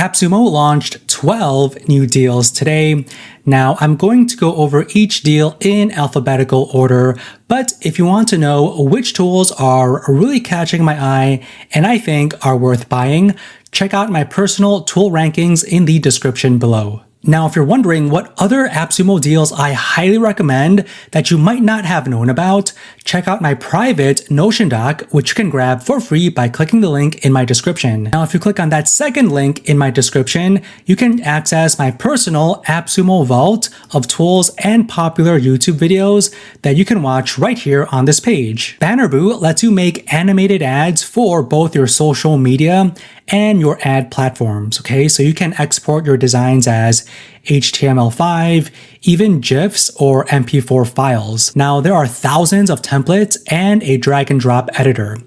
AppSumo launched 12 new deals today. Now, I'm going to go over each deal in alphabetical order, but if you want to know which tools are really catching my eye and I think are worth buying, check out my personal tool rankings in the description below. Now, if you're wondering what other AppSumo deals I highly recommend that you might not have known about, check out my private Notion doc, which you can grab for free by clicking the link in my description. Now, if you click on that second link in my description, you can access my personal AppSumo vault of tools and popular YouTube videos that you can watch right here on this page. BannerBoo lets you make animated ads for both your social media and your ad platforms, okay? So you can export your designs as HTML5, even GIFs or MP4 files. Now, there are thousands of templates and a drag and drop editor.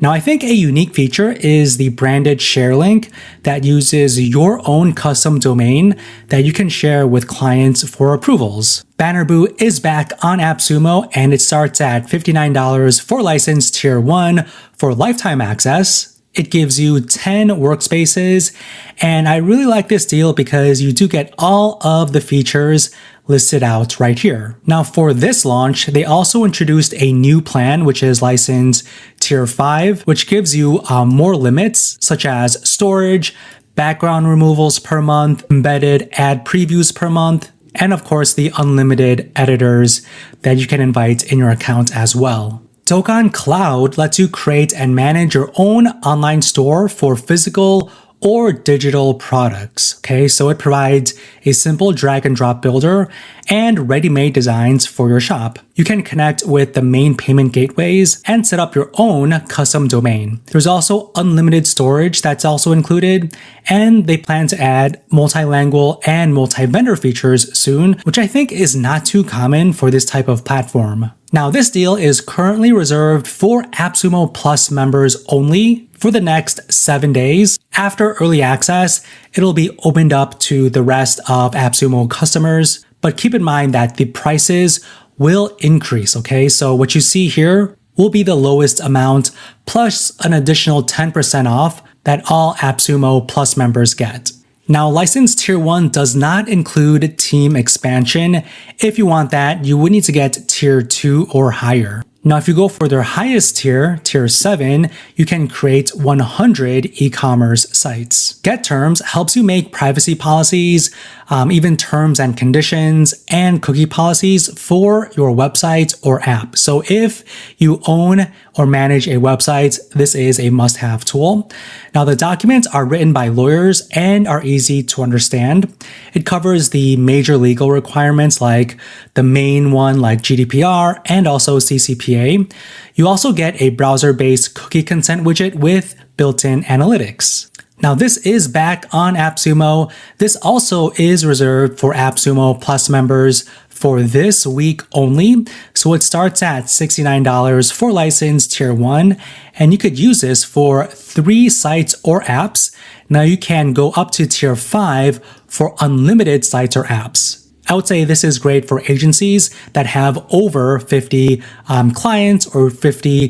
Now, I think a unique feature is the branded share link that uses your own custom domain that you can share with clients for approvals. BannerBoo is back on AppSumo and it starts at $59 for license tier 1 for lifetime access. It gives you 10 workspaces, and I really like this deal because you do get all of the features listed out right here. Now, for this launch, they also introduced a new plan, which is license tier 5, which gives you more limits, such as storage, background removals per month, embedded ad previews per month, and of course, the unlimited editors that you can invite in your account as well. Dokan Cloud lets you create and manage your own online store for physical or digital products. Okay, so it provides a simple drag and drop builder and ready-made designs for your shop. You can connect with the main payment gateways and set up your own custom domain. There's also unlimited storage that's also included, and they plan to add multilingual and multi-vendor features soon, which I think is not too common for this type of platform. Now, this deal is currently reserved for AppSumo Plus members only for the next 7 days. After early access, it'll be opened up to the rest of AppSumo customers, but keep in mind that the prices will increase, okay? So what you see here will be the lowest amount plus an additional 10% off that all AppSumo Plus members get. Now, license tier 1 does not include team expansion. If you want that, you would need to get tier 2 or higher. Now, if you go for their highest tier, tier 7, you can create 100 e-commerce sites. GetTerms helps you make privacy policies, even terms and conditions, and cookie policies for your website or app. So if you own or manage a website, this is a must-have tool. Now, the documents are written by lawyers and are easy to understand. It covers the major legal requirements like the main one like GDPR and also CCPA. You also get a browser-based cookie consent widget with built-in analytics. Now, this is back on AppSumo. This also is reserved for AppSumo Plus members for this week only. So it starts at $69 for license tier 1, and you could use this for 3 sites or apps. Now you can go up to tier 5 for unlimited sites or apps. I would say this is great for agencies that have over 50 clients or over 50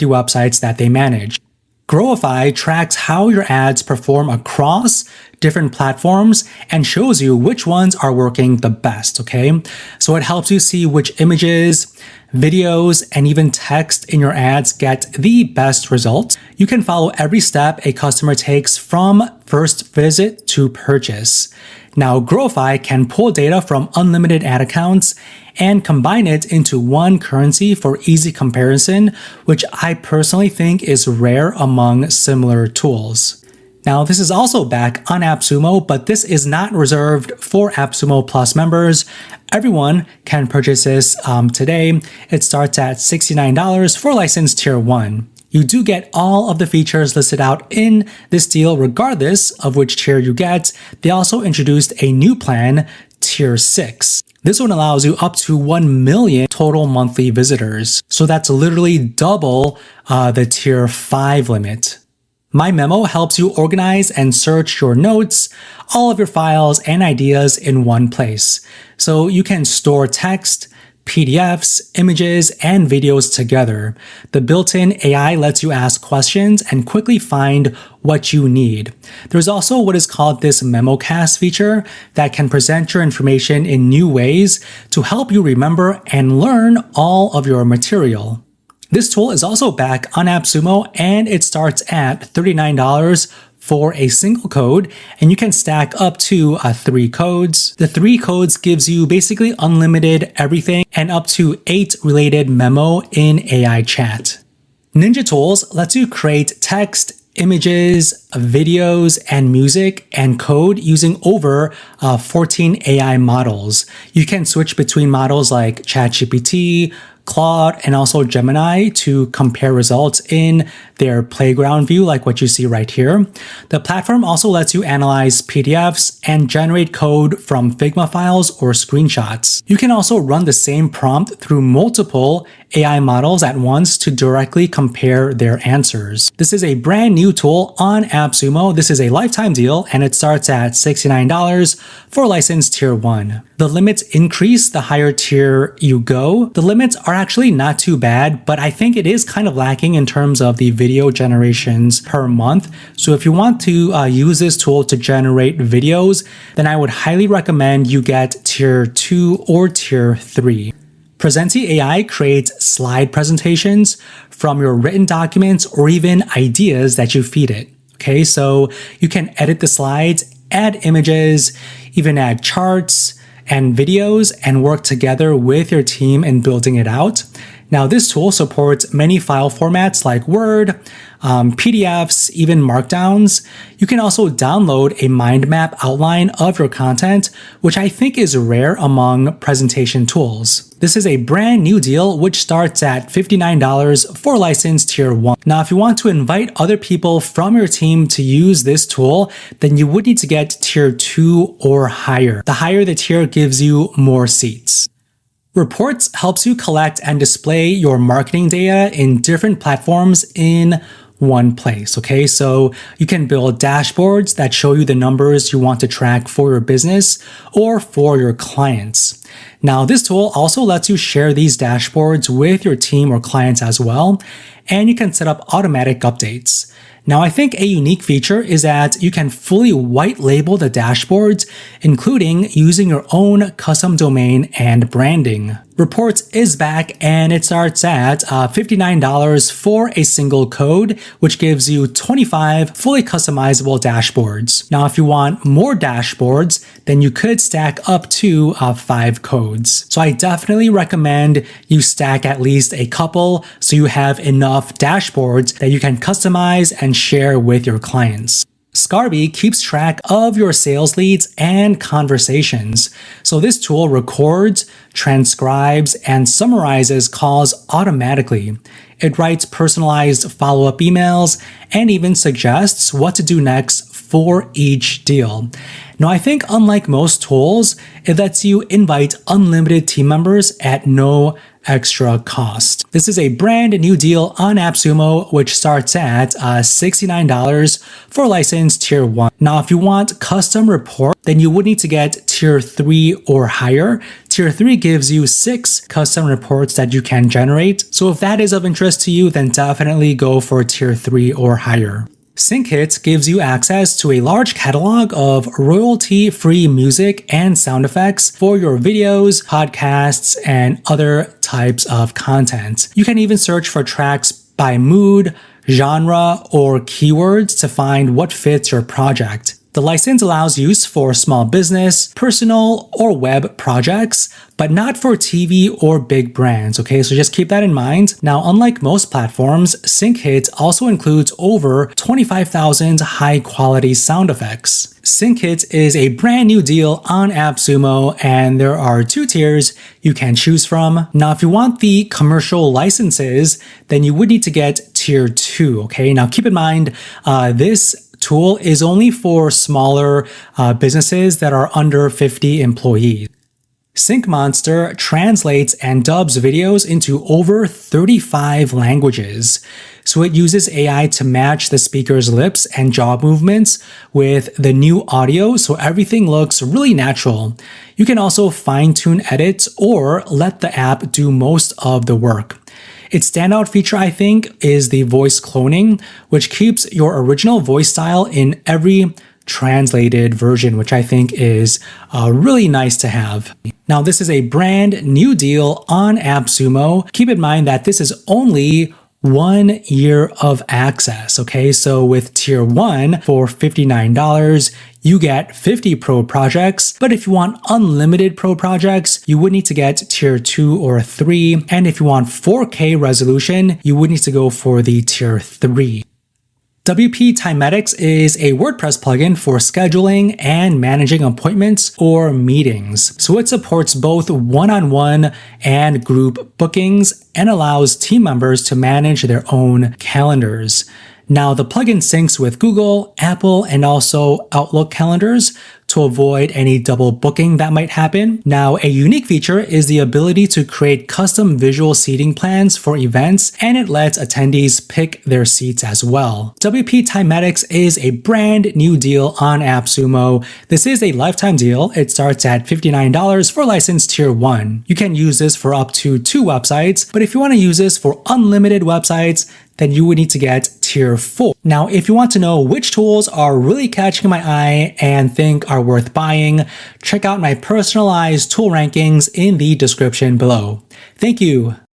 websites that they manage. Growify tracks how your ads perform across different platforms and shows you which ones are working the best, okay? So it helps you see which images, videos, and even text in your ads get the best results. You can follow every step a customer takes from first visit to purchase. Now, Growify can pull data from unlimited ad accounts and combine it into one currency for easy comparison, which I personally think is rare among similar tools. Now, this is also back on AppSumo, but this is not reserved for AppSumo Plus members. Everyone can purchase this today. It starts at $69 for license tier 1. You do get all of the features listed out in this deal regardless of which tier you get. They also introduced a new plan, tier 6. This one allows you up to 1 million total monthly visitors. So that's literally double the tier 5 limit. MyMemo helps you organize and search your notes, all of your files and ideas in one place. So you can store text, PDFs, images, and videos together. The built-in AI lets you ask questions and quickly find what you need. There's also what is called this MemoCast feature that can present your information in new ways to help you remember and learn all of your material. This tool is also back on AppSumo, and it starts at $39 for a single code, and you can stack up to 3 codes. The 3 codes gives you basically unlimited everything and up to 8 related memo in AI chat. NinjaTools lets you create text, images, videos, and music and code using over 14 AI models. You can switch between models like ChatGPT, Claude, and also Gemini to compare results in their playground view like what you see right here. The platform also lets you analyze PDFs and generate code from Figma files or screenshots. You can also run the same prompt through multiple AI models at once to directly compare their answers. This is a brand new tool on AppSumo. This is a lifetime deal and it starts at $69 for license tier 1. The limits increase the higher tier you go. The limits are actually not too bad, but I think it is kind of lacking in terms of the video generations per month. So if you want to use this tool to generate videos, then I would highly recommend you get tier 2 or tier 3. Presenti AI creates slide presentations from your written documents or even ideas that you feed it. Okay, so you can edit the slides, add images, even add charts and videos, and work together with your team in building it out. Now, this tool supports many file formats like Word, PDFs, even Markdowns. You can also download a mind map outline of your content, which I think is rare among presentation tools. This is a brand new deal, which starts at $59 for license tier 1. Now, if you want to invite other people from your team to use this tool, then you would need to get tier 2 or higher. The higher the tier gives you more seats. Reportz helps you collect and display your marketing data in different platforms in one place. Okay, so you can build dashboards that show you the numbers you want to track for your business or for your clients. Now, this tool also lets you share these dashboards with your team or clients as well, and you can set up automatic updates. Now, I think a unique feature is that you can fully white label the dashboards, including using your own custom domain and branding. Reportz is back and it starts at $59 for a single code, which gives you 25 fully customizable dashboards. Now, if you want more dashboards, then you could stack up to 5 codes. So I definitely recommend you stack at least a couple so you have enough dashboards that you can customize and share with your clients. Skarbe keeps track of your sales leads and conversations. So this tool records, transcribes, and summarizes calls automatically. It writes personalized follow-up emails and even suggests what to do next for each deal. Now, I think unlike most tools, it lets you invite unlimited team members at no extra cost. This is a brand new deal on AppSumo, which starts at $69 for license tier 1. Now, if you want custom report, then you would need to get tier 3 or higher. Tier 3 gives you 6 custom reports that you can generate. So if that is of interest to you, then definitely go for tier 3 or higher. SyncHits gives you access to a large catalog of royalty-free music and sound effects for your videos, podcasts, and other types of content. You can even search for tracks by mood, genre, or keywords to find what fits your project. The license allows use for small business, personal, or web projects, but not for TV or big brands, okay? So just keep that in mind. Now, unlike most platforms, SyncHits also includes over 25,000 high-quality sound effects. SyncHits is a brand new deal on AppSumo, and there are 2 tiers you can choose from. Now, if you want the commercial licenses, then you would need to get tier 2, okay? Now, keep in mind, this tool is only for smaller businesses that are under 50 employees. SyncMonster translates and dubs videos into over 35 languages. So it uses AI to match the speaker's lips and jaw movements with the new audio, so everything looks really natural. You can also fine-tune edits or let the app do most of the work. Its standout feature, I think, is the voice cloning, which keeps your original voice style in every translated version, which I think is really nice to have. Now, this is a brand new deal on AppSumo. Keep in mind that this is only 1 year of access, okay? So with tier 1 for $59, you get 50 pro projects, but if you want unlimited pro projects, you would need to get tier 2 or 3, and if you want 4K resolution, you would need to go for the tier 3. WP Timetics is a WordPress plugin for scheduling and managing appointments or meetings. So it supports both one-on-one and group bookings and allows team members to manage their own calendars. Now, the plugin syncs with Google, Apple, and also Outlook calendars to avoid any double booking that might happen. Now, a unique feature is the ability to create custom visual seating plans for events, and it lets attendees pick their seats as well. WP Timetics is a brand new deal on AppSumo. This is a lifetime deal. It starts at $59 for license tier 1. You can use this for up to 2 websites, but if you want to use this for unlimited websites, then you would need to get tier 4. Now, if you want to know which tools are really catching my eye and think are worth buying, check out my personalized tool rankings in the description below. Thank you.